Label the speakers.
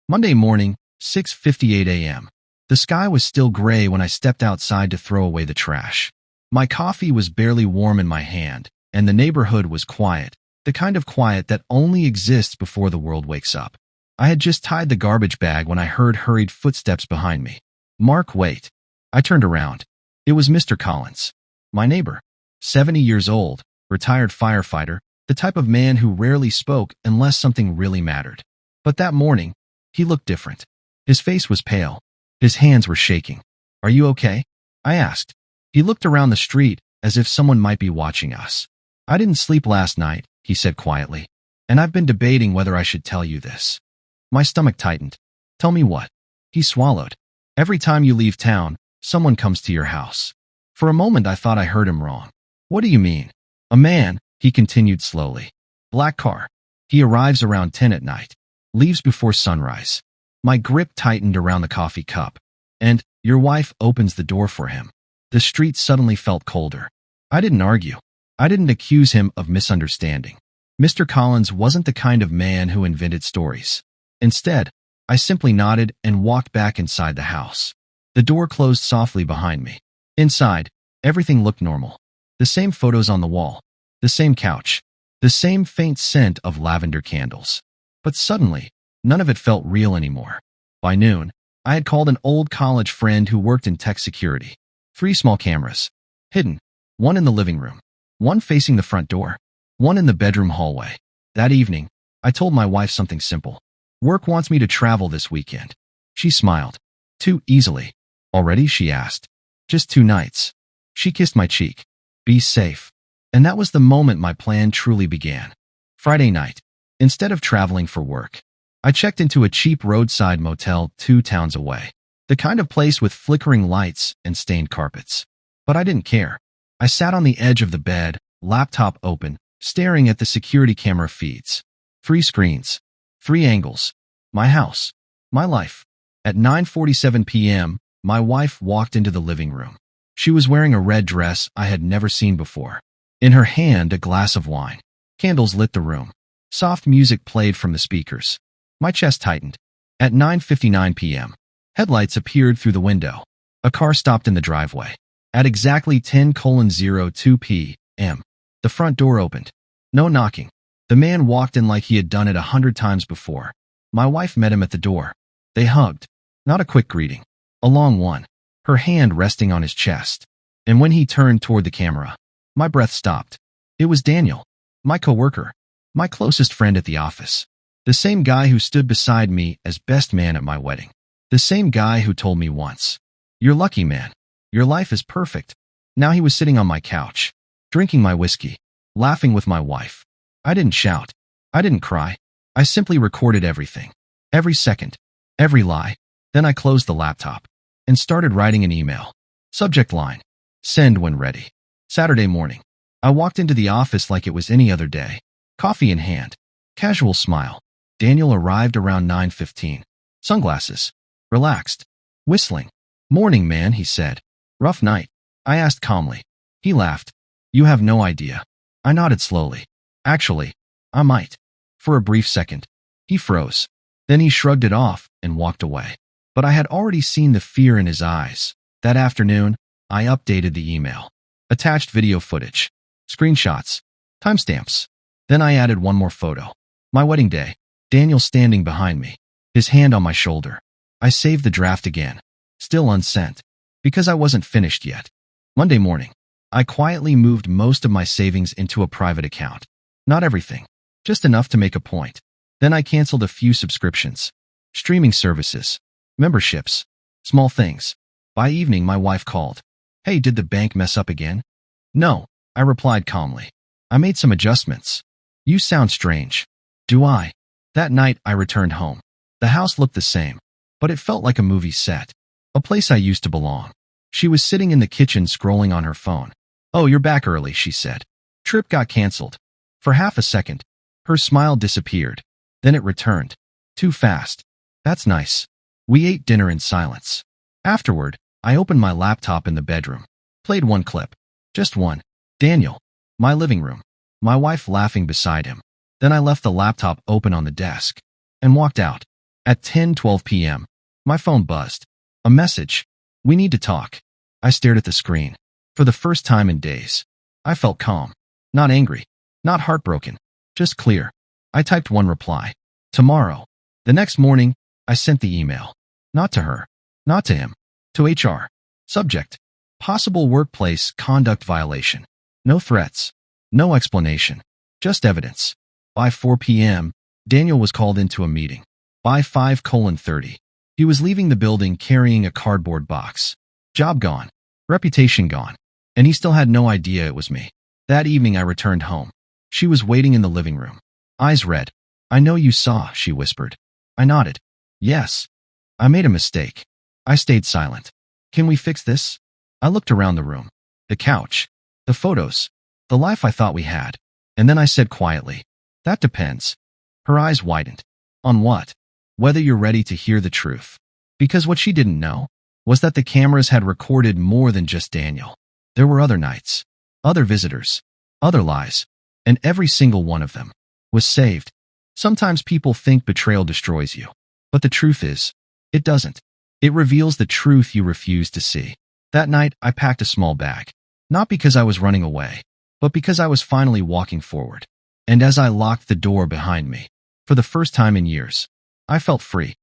Speaker 1: Monday morning, 6:58 a.m. The sky was still gray when I stepped outside to throw away the trash. My coffee was barely warm in my hand, and the neighborhood was quiet, the kind of quiet that only exists before the world wakes up. I had just tied the garbage bag when I heard hurried footsteps behind me. "Mark, wait." I turned around. It was Mr. Collins, my neighbor, 70 years old, retired firefighter, the type of man who rarely spoke unless something really mattered. But that morning, he looked different. His face was pale. His hands were shaking. "Are you okay?" I asked. He looked around the street as if someone might be watching us. "I didn't sleep last night," he said quietly, "and I've been debating whether I should tell you this." My stomach tightened. "Tell me what?" He swallowed. "Every time you leave town, someone comes to your house." For a moment I thought I heard him wrong. "What do you mean?" "A man," he continued slowly. "Black car. He arrives around 10 at night. Leaves before sunrise." My grip tightened around the coffee cup. "And your wife opens the door for him." The street suddenly felt colder. I didn't argue. I didn't accuse him of misunderstanding. Mr. Collins wasn't the kind of man who invented stories. Instead, I simply nodded and walked back inside the house. The door closed softly behind me. Inside, everything looked normal. The same photos on the wall, the same couch, the same faint scent of lavender candles. But suddenly, none of it felt real anymore. By noon, I had called an old college friend who worked in tech security. 3 small cameras, hidden, one in the living room, one facing the front door, one in the bedroom hallway. That evening, I told my wife something simple. "Work wants me to travel this weekend." She smiled. "Too easily." "Already?" she asked. "Just 2 nights." She kissed my cheek. "Be safe." And that was the moment my plan truly began. Friday night, instead of traveling for work, I checked into a cheap roadside motel 2 towns away. The kind of place with flickering lights and stained carpets. But I didn't care. I sat on the edge of the bed, laptop open, staring at the security camera feeds. 3 screens. 3 angles. My house. My life. At 9:47 p.m., my wife walked into the living room. She was wearing a red dress I had never seen before. In her hand, a glass of wine. Candles lit the room. Soft music played from the speakers. My chest tightened. At 9:59 p.m., headlights appeared through the window. A car stopped in the driveway. At exactly 10:02 p.m., the front door opened. No knocking. The man walked in like he had done it 100 times before. My wife met him at the door. They hugged. Not a quick greeting. A long one, her hand resting on his chest. And when he turned toward the camera, my breath stopped. It was Daniel, my coworker, my closest friend at the office. The same guy who stood beside me as best man at my wedding. The same guy who told me once, "You're lucky, man. Your life is perfect." Now he was sitting on my couch, drinking my whiskey, laughing with my wife. I didn't shout. I didn't cry. I simply recorded everything. Every second. Every lie. Then I closed the laptop and started writing an email. Subject line: send when ready. Saturday morning. I walked into the office like it was any other day. Coffee in hand. Casual smile. Daniel arrived around 9:15. Sunglasses. Relaxed. Whistling. "Morning, man," he said. "Rough night?" I asked calmly. He laughed. "You have no idea." I nodded slowly. "Actually, I might." For a brief second, he froze. Then he shrugged it off and walked away. But I had already seen the fear in his eyes. That afternoon, I updated the email. Attached video footage. Screenshots. Timestamps. Then I added one more photo. My wedding day. Daniel standing behind me, his hand on my shoulder. I saved the draft again. Still unsent. Because I wasn't finished yet. Monday morning. I quietly moved most of my savings into a private account. Not everything. Just enough to make a point. Then I canceled a few subscriptions. Streaming services. Memberships. Small things. By evening, my wife called. "Hey, did the bank mess up again?" "No," I replied calmly. "I made some adjustments." "You sound strange." "Do I?" That night, I returned home. The house looked the same, but it felt like a movie set. A place I used to belong. She was sitting in the kitchen scrolling on her phone. "Oh, you're back early," she said. "Trip got canceled." For half a second, her smile disappeared. Then it returned. Too fast. "That's nice." We ate dinner in silence. Afterward, I opened my laptop in the bedroom. Played one clip. Just one. Daniel. My living room. My wife laughing beside him. Then I left the laptop open on the desk and walked out. At 10:12 p.m., my phone buzzed. A message. We need to talk. I stared at the screen. For the first time in days, I felt calm. Not angry. Not heartbroken. Just clear. I typed one reply. Tomorrow. The next morning, I sent the email. Not to her. Not to him. To HR. Subject. Possible workplace conduct violation. No threats. No explanation. Just evidence. By 4 p.m., Daniel was called into a meeting. By 5:30, he was leaving the building carrying a cardboard box. Job gone. Reputation gone. And he still had no idea it was me. That evening I returned home. She was waiting in the living room. Eyes red. I know you saw, she whispered. I nodded. Yes. I made a mistake. I stayed silent. Can we fix this? I looked around the room. The couch. The photos. The life I thought we had. And then I said quietly, that depends. Her eyes widened. On what? Whether you're ready to hear the truth. Because what she didn't know was that the cameras had recorded more than just Daniel. There were other nights, other visitors, other lies, and every single one of them was saved. Sometimes people think betrayal destroys you, but the truth is, it doesn't. It reveals the truth you refuse to see. That night, I packed a small bag, not because I was running away, but because I was finally walking forward. And as I locked the door behind me, for the first time in years, I felt free.